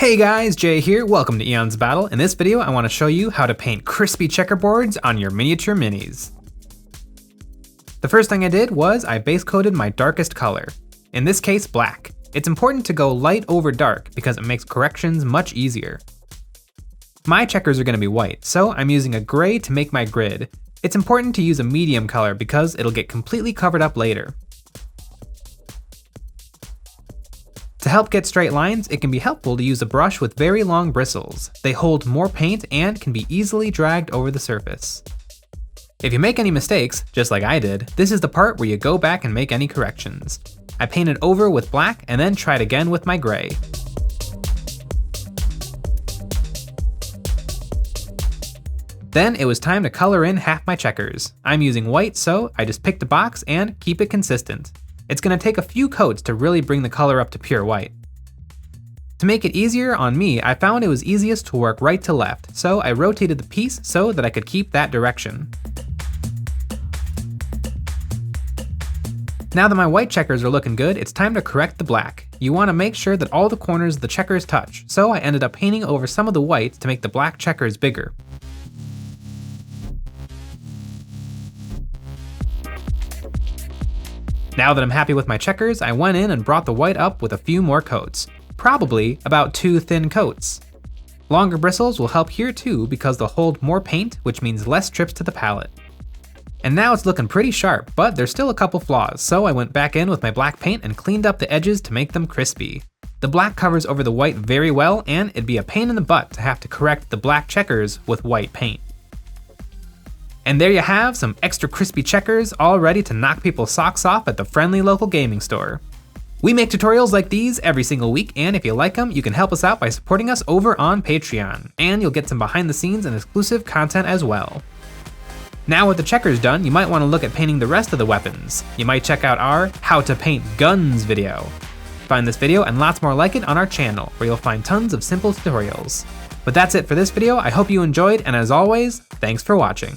Hey guys, Jay here, welcome to EonsOfBattle. In this video I want to show you how to paint crispy checkerboards on your miniature minis. The first thing I did was I base coated my darkest color, in this case black. It's important to go light over dark because it makes corrections much easier. My checkers are going to be white, so I'm using a gray to make my grid. It's important to use a medium color because it'll get completely covered up later. To help get straight lines, it can be helpful to use a brush with very long bristles. They hold more paint and can be easily dragged over the surface. If you make any mistakes, just like I did, this is the part where you go back and make any corrections. I painted over with black and then tried again with my gray. Then it was time to color in half my checkers. I'm using white, so I just picked a box and keep it consistent. It's going to take a few coats to really bring the color up to pure white. To make it easier on me, I found it was easiest to work right to left, so I rotated the piece so that I could keep that direction. Now that my white checkers are looking good, it's time to correct the black. You want to make sure that all the corners of the checkers touch, so I ended up painting over some of the white to make the black checkers bigger. Now that I'm happy with my checkers, I went in and brought the white up with a few more coats. Probably about 2 thin coats. Longer bristles will help here too because they'll hold more paint, which means less trips to the palette. And now it's looking pretty sharp, but there's still a couple flaws, so I went back in with my black paint and cleaned up the edges to make them crispy. The black covers over the white very well, and it'd be a pain in the butt to have to correct the black checkers with white paint. And there you have some extra crispy checkers all ready to knock people's socks off at the friendly local gaming store. We make tutorials like these every single week, and if you like them, you can help us out by supporting us over on Patreon, and you'll get some behind the scenes and exclusive content as well. Now with the checkers done, you might want to look at painting the rest of the weapons. You might check out our How to Paint Guns video. Find this video and lots more like it on our channel, where you'll find tons of simple tutorials. But that's it for this video. I hope you enjoyed, and as always, thanks for watching.